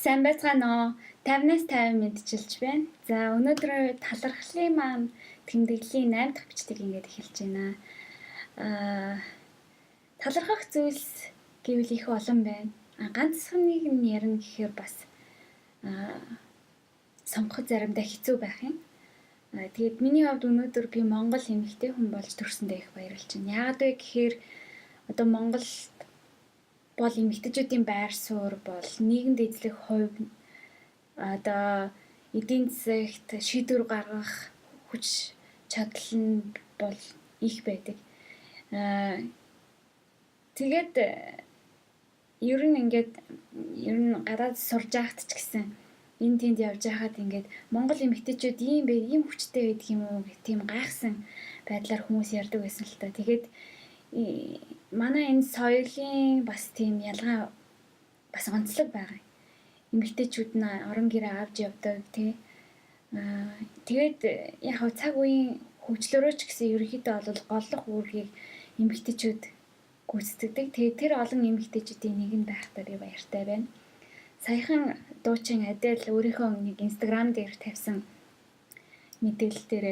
Сайн байцгаана уу? 50-аас 50 мэдчилж байна. За өнөөдөр талархлын маань тэмдэглэлийн 8 дахь бичгийг ингээд эхэлж байна. Талархах зүйлс гэвэл их олон байна. Ганцхныг нь ярина гэхээр бас сонгоход заримдаа хэцүү байх юм. Тэгээд миний хувьд өнөөдөр би Монгол эмэгтэй хүн болж төрсөндөө их баярлж байна. Яагаад вэ гэхээр одоо Монголд бол эмэгтэйчүүдийн байр суурь бол нийгэмд эзлэх хувь одоо эдийн засагт шийдвэр гаргах хүч чадал нь бол их байдаг. Тэгээд ер нь гадаад сурж байхад ч гэсэн энэ тэнд явж байхад ингээд Монгол эмэгтэйчүүд ийм хүчтэй байдаг юм уу гэх тийм гайхсан байдлаар хүмүүс ярьдаг байсан л та. Тэгээд манай энэ соёлын бас тийм ялгаа бас онцлог байгаа. Эмэгтэйчүүд нь орон гэрээ авч явдаг тий. Тэгээд яг цаг үеийн хөгжлөөрөө ч гэсэн ерөнхийдөө бол голлох үүргийг эмэгтэйчүүд гүйцэтгэдэг. Тэгээд тэр олон эмэгтэйчүүдийн нэг нь байхдаа би баяртай байна. Саяхан дуучин Адель өөрийнхөө нэг Instagram дээр тавьсан мэдээлэл дээр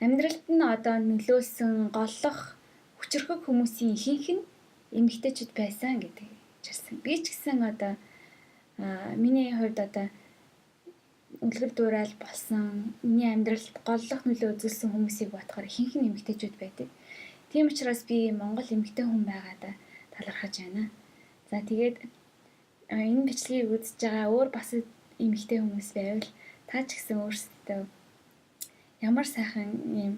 амьдралд нь одоо нөлөөлсөн голлох хүчрхэг хүмүүсийн ихэнх нь эмэгтэйчүүд байсан гэдэг хэлсэн. Би ч гэсэн одоо миний хувьд одоо үлгэр дуурайл болсон миний амьдралд голлох нөлөө үзүүлсэн хүмүүсийг бодохоор ихэнх нь эмэгтэйчүүд байдаг. Тийм учраас би Монгол эмэгтэй хүн байгаадаа талархаж байна. За тэгээд энэ бичлэгийг үзэж байгаа өөр бас эмэгтэй хүмүүс байвал та ч гэсэн өөрсдөө ямар сайхан юм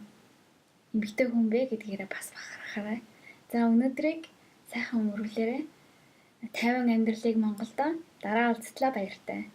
эмэгтэй хүн бэ гэдгээрээ бас бахархаарай. За өнөөдрийг сайхан өнгөрүүлээрэй. 50 амьдралыг Монголдо дараа уулзтлаа баяртай.